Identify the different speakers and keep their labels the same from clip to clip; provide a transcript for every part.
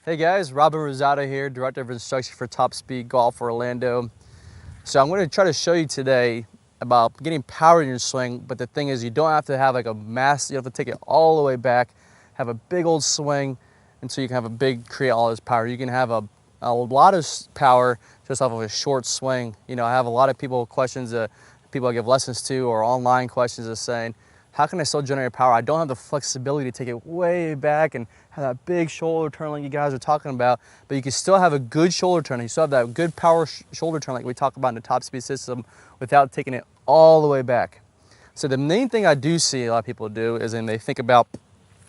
Speaker 1: Hey guys, Robin Rosado here, Director of Instruction for Top Speed Golf Orlando. So I'm going to try to show you today about getting power in your swing, but the thing is you don't have to have like a mass, you have to take it all the way back, have a big old swing until you can have create all this power. You can have a lot of power just off of a short swing. You know, I have a lot of questions, people I give lessons to, or online questions is saying, how can I still generate power? I don't have the flexibility to take it way back and have that big shoulder turn like you guys are talking about, but you can still have a good shoulder turn. You still have that good power shoulder turn like we talk about in the Top Speed system without taking it all the way back. So the main thing I do see a lot of people do is when they think about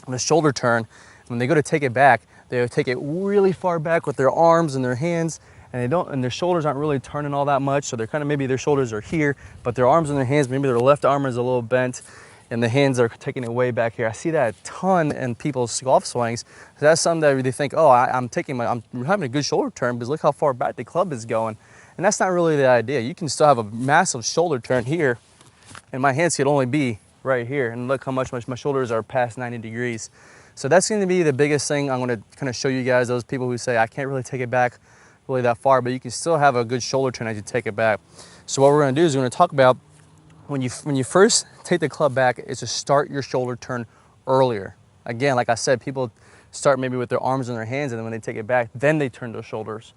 Speaker 1: the shoulder turn, when they go to take it back, they take it really far back with their arms and their hands, and their shoulders aren't really turning all that much. So they're kind of, maybe their shoulders are here, but their arms and their hands, maybe their left arm is a little bent, and the hands are taking it way back here. I see that a ton in people's golf swings. So that's something that they think, oh, I'm having a good shoulder turn because look how far back the club is going. And that's not really the idea. You can still have a massive shoulder turn here, and my hands could only be right here. And look how much my shoulders are past 90 degrees. So that's going to be the biggest thing I'm going to kind of show you guys, those people who say, I can't really take it back really that far, but you can still have a good shoulder turn as you take it back. So what we're going to do is we're going to talk about when you first take the club back is to start your shoulder turn earlier. Again, like I said, people start maybe with their arms and their hands, and then when they take it back, then they turn their shoulders.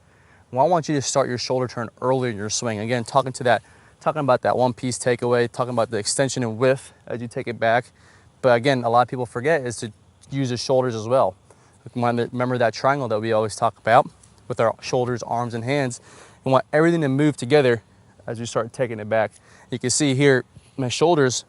Speaker 1: Well, I want you to start your shoulder turn earlier in your swing. Again, talking about that one-piece takeaway, talking about the extension and width as you take it back. But again, a lot of people forget is to use the shoulders as well. Remember that triangle that we always talk about with our shoulders, arms, and hands. We want everything to move together as you start taking it back. You can see here, my shoulders,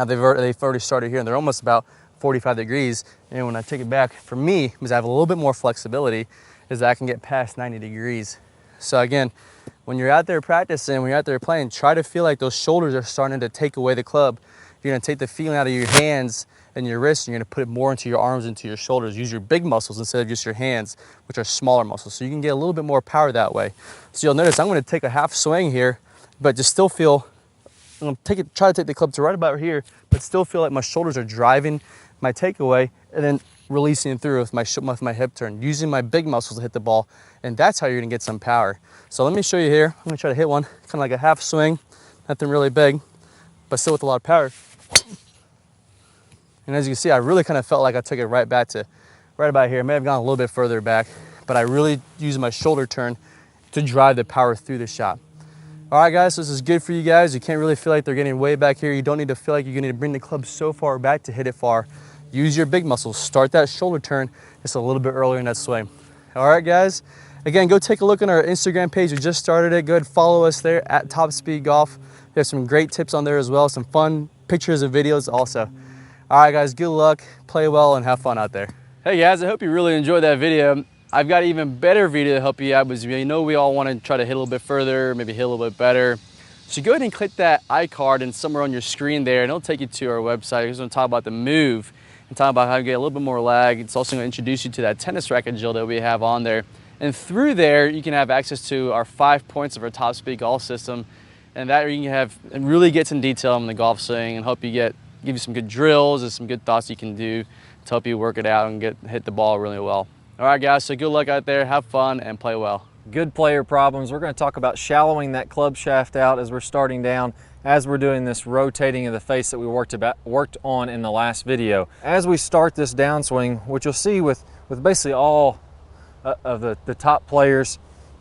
Speaker 1: they've already started here, and they're almost about 45 degrees. And when I take it back, for me, because I have a little bit more flexibility, is that I can get past 90 degrees. So again, when you're out there practicing, when you're out there playing, try to feel like those shoulders are starting to take away the club. You're gonna take the feeling out of your hands and your wrists, and you're gonna put it more into your arms, into your shoulders. Use your big muscles instead of just your hands, which are smaller muscles. So you can get a little bit more power that way. So you'll notice I'm gonna take a half swing here, but just still feel, I'm gonna try to take the club to right about here, but still feel like my shoulders are driving my takeaway, and then releasing through with my hip turn, using my big muscles to hit the ball, and that's how you're gonna get some power. So let me show you here. I'm gonna try to hit one, kind of like a half swing, nothing really big, but still with a lot of power. And as you can see, I really kind of felt like I took it right back to right about here. I may have gone a little bit further back, but I really used my shoulder turn to drive the power through the shot. All right, guys, so this is good for you guys. You can't really feel like they're getting way back here. You don't need to feel like you're gonna bring the club so far back to hit it far. Use your big muscles. Start that shoulder turn just a little bit earlier in that swing. All right, guys. Again, go take a look on our Instagram page. We just started it. Go ahead and follow us there at Top Speed Golf. We have some great tips on there as well. Some fun pictures and videos also. All right, guys, good luck. Play well and have fun out there. Hey, guys, I hope you really enjoyed that video. I've got an even better video to help you out, because you know we all want to try to hit a little bit further, maybe hit a little bit better. So go ahead and click that iCard and somewhere on your screen there, and it'll take you to our website. We're going to talk about the move and talk about how to get a little bit more lag. It's also going to introduce you to that tennis racket gel that we have on there. And through there, you can have access to our 5 points of our Top Speed golf system. And that you can have, and really get some detail on the golf swing and help you give you some good drills and some good thoughts you can do to help you work it out and hit the ball really well. All right, guys, so good luck out there. Have fun and play well.
Speaker 2: Good player problems. We're going to talk about shallowing that club shaft out as we're starting down, as we're doing this rotating of the face that we worked on in the last video. As we start this downswing, what you'll see with basically all of the top players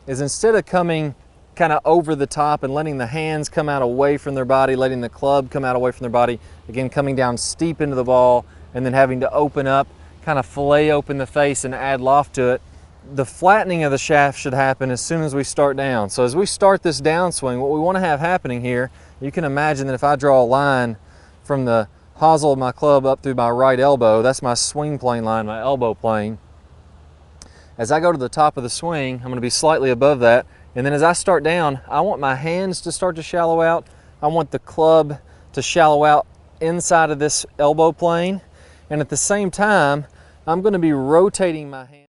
Speaker 2: is, instead of coming kind of over the top and letting the hands come out away from their body, letting the club come out away from their body, again coming down steep into the ball and then having to open up, kind of fillet open the face and add loft to it, the flattening of the shaft should happen as soon as we start down. So as we start this downswing, what we want to have happening here, you can imagine that if I draw a line from the hosel of my club up through my right elbow, that's my swing plane line, my elbow plane. As I go to the top of the swing, I'm going to be slightly above that. And then as I start down, I want my hands to start to shallow out. I want the club to shallow out inside of this elbow plane. And at the same time, I'm going to be rotating my hand.